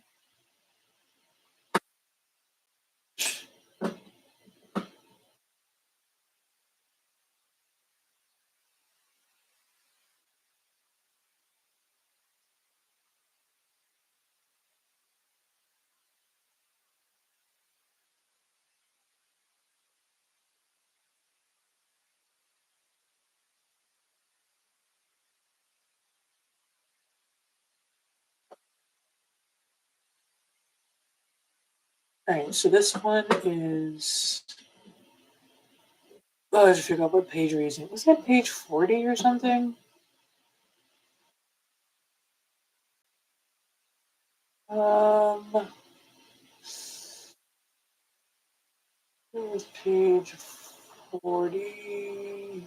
All right, so this one is. Oh, I just figured out what page we're using. Was that page 40 or something? Um, it was page 40.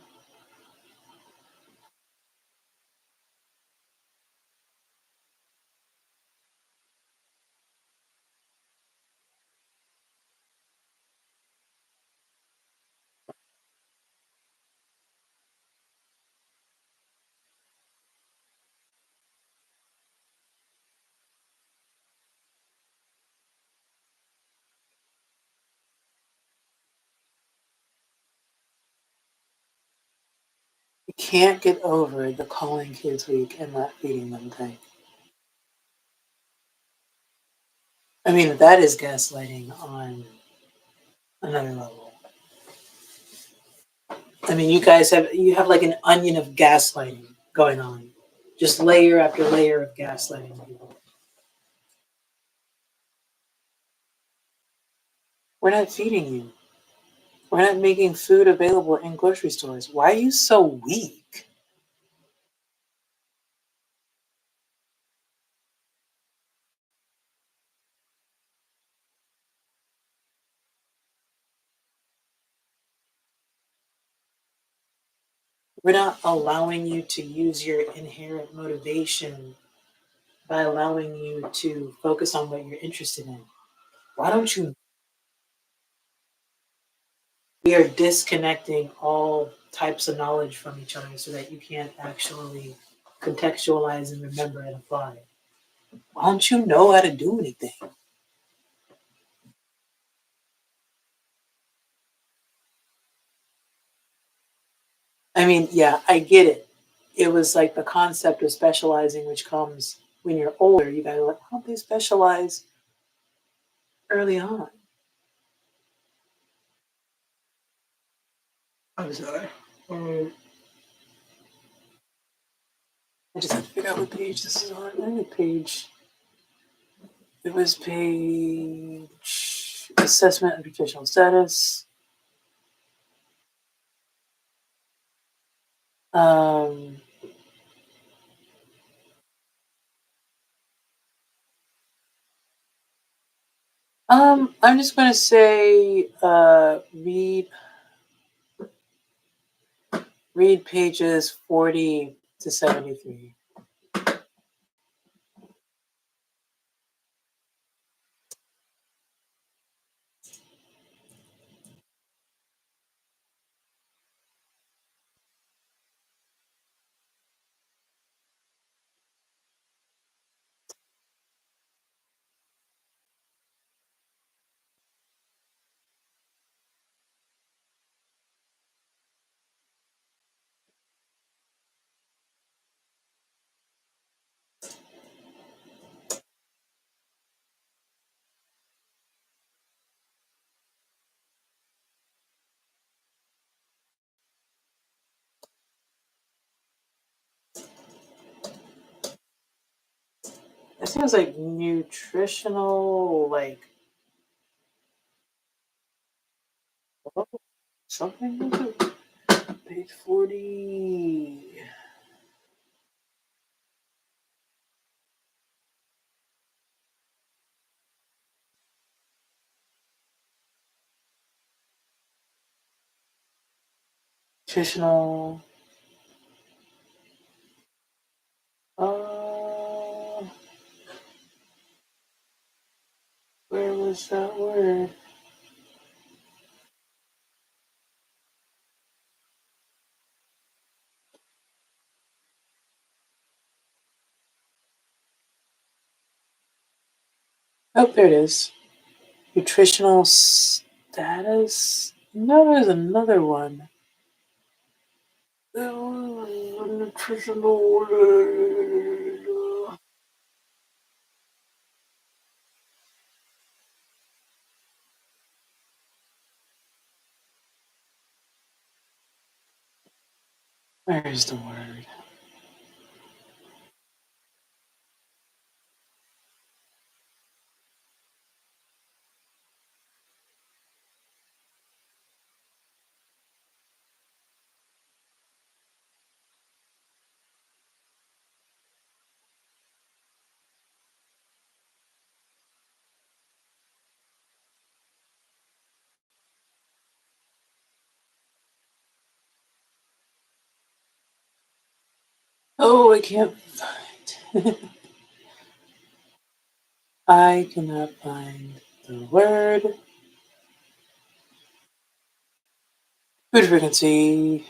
Can't get over the calling kids week and not feeding them thing. I mean, that is gaslighting on another level. I mean, you have like an onion of gaslighting going on, just layer after layer of gaslighting people. We're not feeding you. We're not making food available in grocery stores. Why are you so weak? We're not allowing you to use your inherent motivation by allowing you to focus on what you're interested in. Why don't you? We are disconnecting all types of knowledge from each other so that you can't actually contextualize and remember and apply. Why don't you know how to do anything? I mean, yeah, I get it. It was like the concept of specializing, which comes when you're older. You gotta like, how don't they specialize early on? I'm sorry. I just have to figure out what page this is on. I think page. It was page assessment of nutritional status. Um, I'm just gonna say read pages 40 to 73. It seems like nutritional, like oh, something. Page 40. Nutritional. Uh, where was that word? Oh, there it is. Nutritional status. No, there's another one. There was a nutritional. Where is the word? Oh, I can't find. I cannot find the word. Food frequency.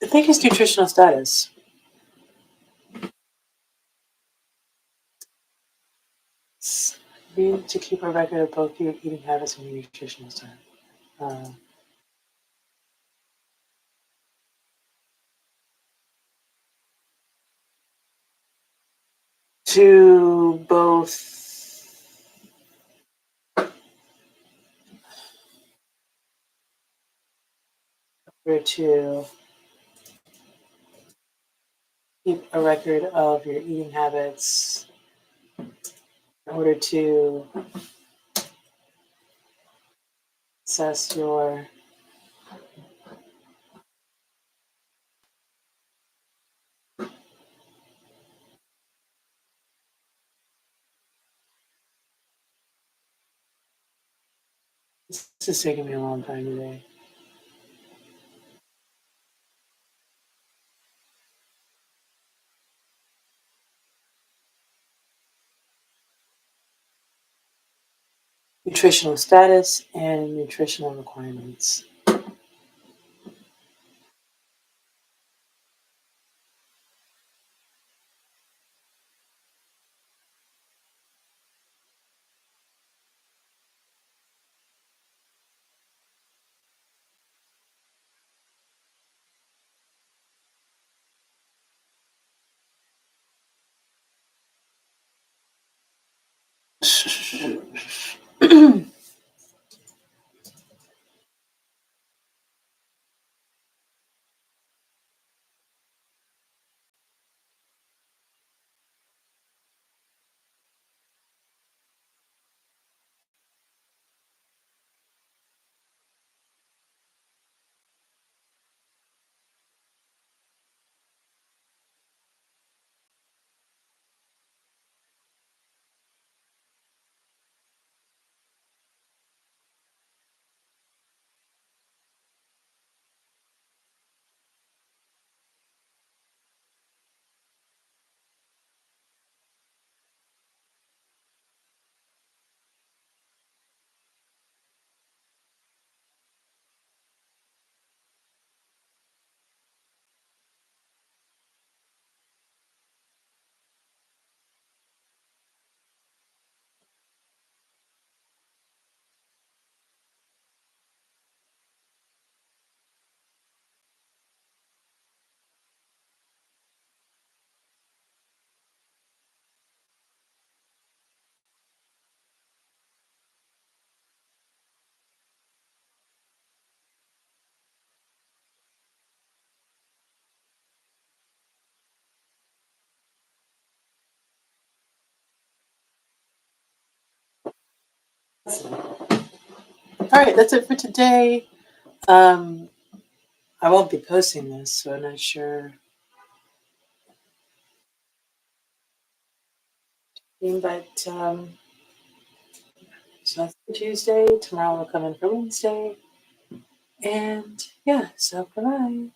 I think it's nutritional status. You need to keep a record of both your eating habits and your nutritional status. Uh, to both or to keep a record of your eating habits in order to assess your this is taking me a long time today. Nutritional status and nutritional requirements. All right, that's it for today. I won't be posting this, so I'm not sure. But so that's for Tuesday. Tomorrow we'll come in for Wednesday. And yeah, so bye.